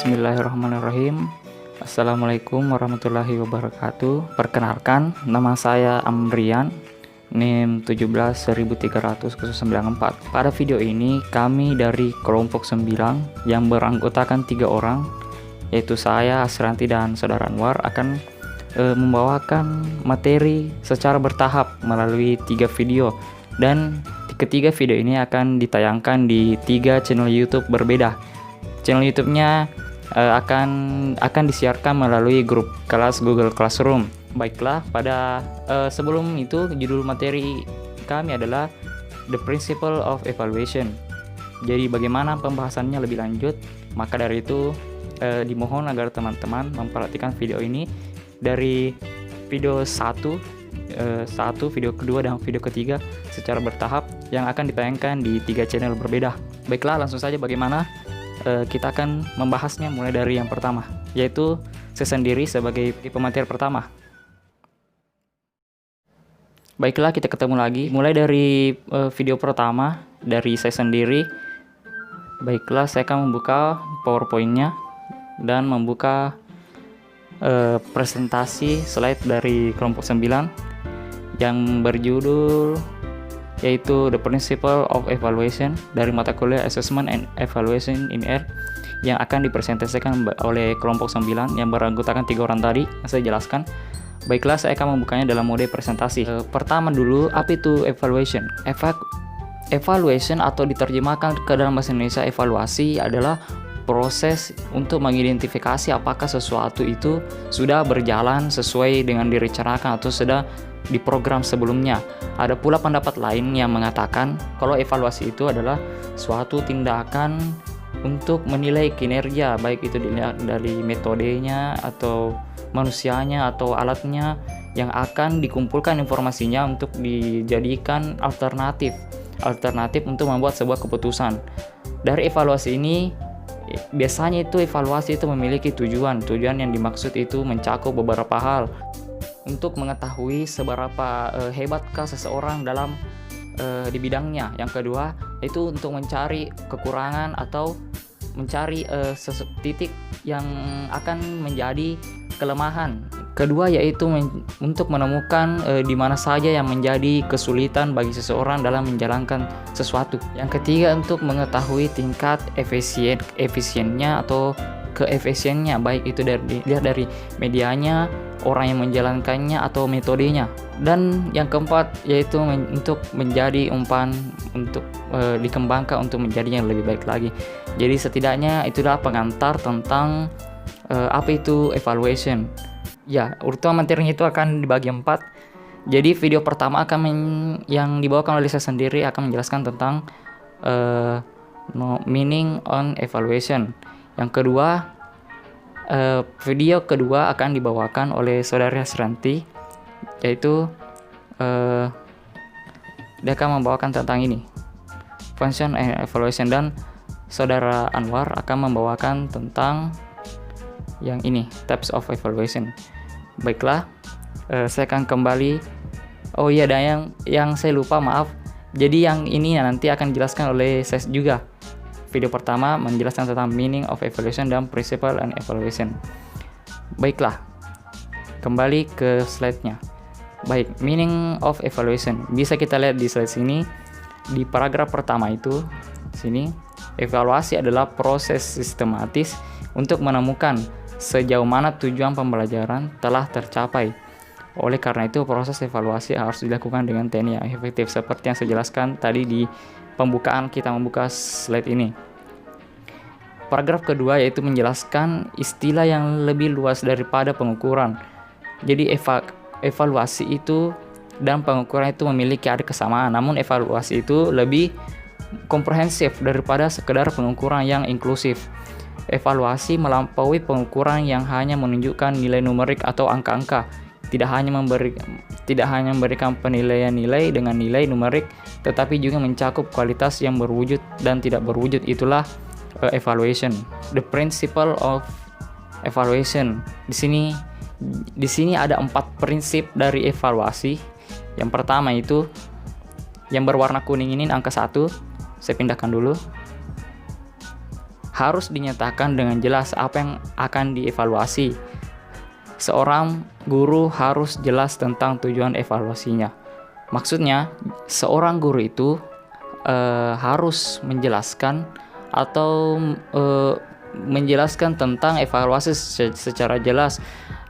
Bismillahirrahmanirrahim. Assalamualaikum warahmatullahi wabarakatuh. Perkenalkan, nama saya Amrian, NIM 17.394. Pada video ini kami dari kelompok 9 yang beranggotakan 3 orang, yaitu saya, Asranti, dan Saudara Anwar akan membawakan materi secara bertahap melalui 3 video, dan ketiga video ini akan ditayangkan di 3 channel YouTube berbeda. Channel YouTube-nya akan disiarkan melalui grup kelas Google Classroom. Baiklah, pada sebelum itu judul materi kami adalah The Principle of Evaluation. Jadi bagaimana pembahasannya lebih lanjut, maka dari itu dimohon agar teman-teman memperhatikan video ini dari video 1, video kedua dan video ketiga secara bertahap yang akan ditayangkan di 3 channel berbeda. Baiklah, langsung saja bagaimana kita akan membahasnya mulai dari yang pertama, yaitu saya sendiri sebagai pemateri pertama. Baiklah, kita ketemu lagi mulai dari video pertama dari saya sendiri. Baiklah, saya akan membuka PowerPoint-nya dan membuka presentasi slide dari kelompok 9 yang berjudul yaitu The Principle of Evaluation dari mata kuliah Assessment and Evaluation in R yang akan dipresentasikan oleh kelompok 9 yang beranggotakan 3 orang tadi yang saya jelaskan. Baiklah, saya akan membukanya dalam mode presentasi. Pertama dulu, apa itu evaluation? Evaluation atau diterjemahkan ke dalam bahasa Indonesia evaluasi adalah proses untuk mengidentifikasi apakah sesuatu itu sudah berjalan sesuai dengan direncanakan atau sudah diprogram sebelumnya. Ada pula pendapat lain yang mengatakan kalau evaluasi itu adalah suatu tindakan untuk menilai kinerja, baik itu dilihat dari metodenya atau manusianya atau alatnya, yang akan dikumpulkan informasinya untuk dijadikan alternatif untuk membuat sebuah keputusan. Dari evaluasi ini biasanya evaluasi itu memiliki tujuan yang dimaksud itu mencakup beberapa hal untuk mengetahui seberapa hebatkah seseorang dalam di bidangnya. Yang kedua itu untuk mencari kekurangan atau mencari titik yang akan menjadi kelemahan. Kedua yaitu untuk menemukan di mana saja yang menjadi kesulitan bagi seseorang dalam menjalankan sesuatu. Yang ketiga untuk mengetahui tingkat efisiennya atau keefisiennya, baik itu dari medianya, orang yang menjalankannya atau metodenya. Dan yang keempat yaitu untuk menjadi umpan untuk dikembangkan untuk menjadi yang lebih baik lagi. Jadi setidaknya itulah pengantar tentang apa itu evaluation. Ya, urutan materinya itu akan dibagi 4. Jadi video pertama yang dibawakan oleh saya sendiri akan menjelaskan tentang meaning on evaluation. Yang kedua, video kedua akan dibawakan oleh Saudara Asranti, yaitu dia akan membawakan tentang ini, function and evaluation, dan Saudara Anwar akan membawakan tentang yang ini, types of evaluation. Baiklah, saya akan kembali. Oh iya, dan yang saya lupa, maaf. Jadi yang ini nanti akan dijelaskan oleh saya juga. Video pertama menjelaskan tentang meaning of evaluation dan principle and evaluation. Baiklah, kembali ke slide-nya. Baik, meaning of evaluation bisa kita lihat di slide sini. Di paragraf pertama itu sini, evaluasi adalah proses sistematis untuk menemukan sejauh mana tujuan pembelajaran telah tercapai. Oleh karena itu, proses evaluasi harus dilakukan dengan teknik yang efektif seperti yang saya jelaskan tadi di pembukaan kita membuka slide ini. Paragraf kedua yaitu menjelaskan istilah yang lebih luas daripada pengukuran. Jadi evaluasi itu dan pengukuran itu memiliki ada kesamaan, namun evaluasi itu lebih komprehensif daripada sekedar pengukuran yang inklusif. Evaluasi melampaui pengukuran yang hanya menunjukkan nilai numerik atau angka-angka. Tidak hanya memberikan penilaian nilai dengan nilai numerik, tetapi juga mencakup kualitas yang berwujud dan tidak berwujud. Itulah evaluation. The principle of evaluation. Di sini ada 4 prinsip dari evaluasi. Yang pertama itu yang berwarna kuning ini, angka 1. Saya pindahkan dulu. harus dinyatakan dengan jelas apa yang akan dievaluasi. Seorang guru harus jelas tentang tujuan evaluasinya. Maksudnya, seorang guru itu harus menjelaskan atau menjelaskan tentang evaluasi secara jelas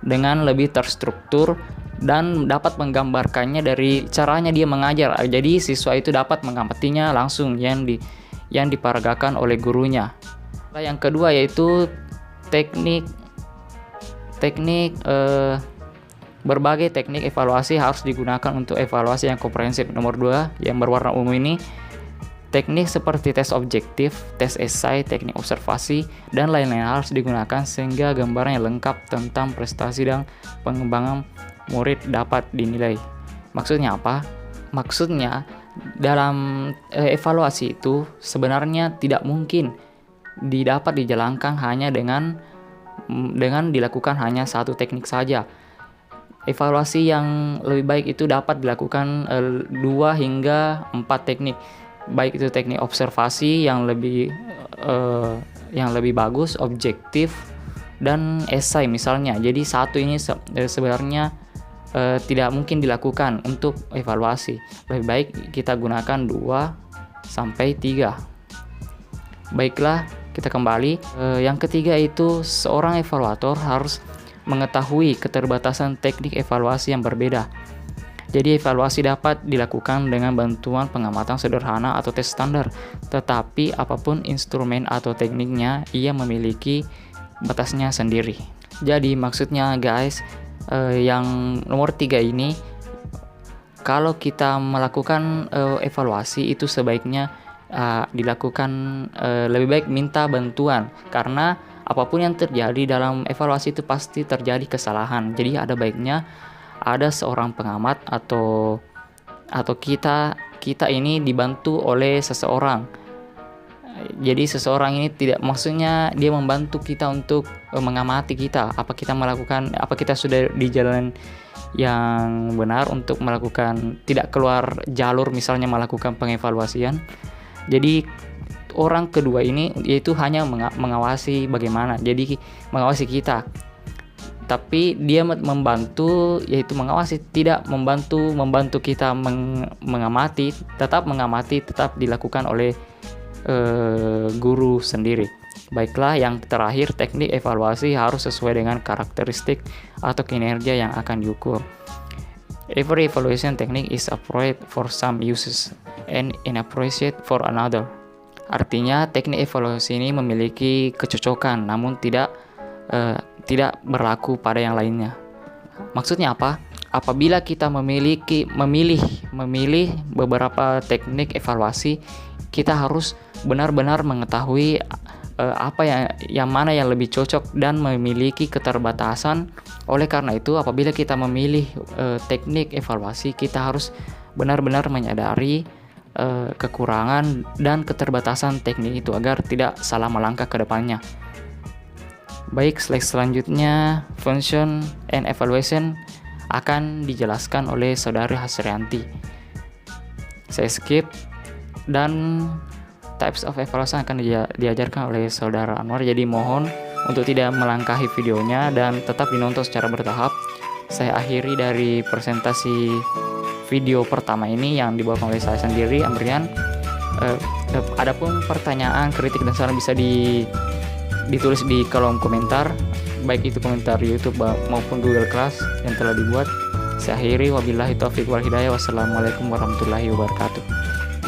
dengan lebih terstruktur dan dapat menggambarkannya dari caranya dia mengajar. Jadi siswa itu dapat mengamatinya langsung yang diparagakan oleh gurunya. Yang kedua yaitu berbagai teknik evaluasi harus digunakan untuk evaluasi yang komprehensif. Nomor 2 yang berwarna ungu ini, teknik seperti tes objektif, tes esai, teknik observasi, dan lain-lain harus digunakan sehingga gambaran yang lengkap tentang prestasi dan pengembangan murid dapat dinilai. Maksudnya apa? Maksudnya dalam evaluasi itu sebenarnya tidak mungkin dapat dijalankan hanya dengan dilakukan hanya satu teknik saja. Evaluasi yang lebih baik itu dapat dilakukan 2 hingga 4 teknik. Baik itu teknik observasi yang lebih bagus, objektif, dan esai misalnya. Jadi satu ini sebenarnya tidak mungkin dilakukan untuk evaluasi. Lebih baik kita gunakan 2 sampai 3. Baiklah, kita kembali. Yang ketiga itu seorang evaluator harus mengetahui keterbatasan teknik evaluasi yang berbeda. Jadi evaluasi dapat dilakukan dengan bantuan pengamatan sederhana atau tes standar, tetapi apapun instrumen atau tekniknya, ia memiliki batasnya sendiri. Jadi maksudnya guys, yang nomor 3 ini, kalau kita melakukan evaluasi itu sebaiknya dilakukan lebih baik minta bantuan, karena apapun yang terjadi dalam evaluasi itu pasti terjadi kesalahan. Jadi ada baiknya ada seorang pengamat atau kita ini dibantu oleh seseorang. Jadi seseorang ini tidak, maksudnya dia membantu kita untuk mengamati kita, apa kita sudah di jalan yang benar untuk melakukan, tidak keluar jalur misalnya melakukan pengevaluasian. Jadi orang kedua ini yaitu hanya mengawasi bagaimana, jadi mengawasi kita, tapi dia membantu yaitu mengawasi, tidak membantu kita mengamati, tetap dilakukan oleh guru sendiri. Baiklah, yang terakhir, teknik evaluasi harus sesuai dengan karakteristik atau kinerja yang akan diukur. Every evaluation technique is appropriate for some uses and inappropriate for another. Artinya teknik evaluasi ini memiliki kecocokan namun tidak berlaku pada yang lainnya. Maksudnya apa? Apabila kita memilih beberapa teknik evaluasi, kita harus benar-benar mengetahui apa yang mana yang lebih cocok dan memiliki keterbatasan. Oleh karena itu, apabila kita memilih teknik evaluasi, kita harus benar-benar menyadari kekurangan dan keterbatasan teknik itu agar tidak salah melangkah ke depannya. Baik, slide selanjutnya, function and evaluation akan dijelaskan oleh Saudari Hasrianti. Saya skip, dan types of evaluation akan diajarkan oleh Saudara Anwar. Jadi mohon untuk tidak melangkahi videonya dan tetap dinonton secara bertahap. Saya akhiri dari presentasi video pertama ini yang dibawakan oleh saya sendiri, Amrian. Adapun pertanyaan, kritik, dan saran bisa ditulis di kolom komentar, baik itu komentar YouTube maupun Google Class yang telah dibuat. Saya akhiri, wabillahi taufiq wal hidayah. Wassalamualaikum warahmatullahi wabarakatuh.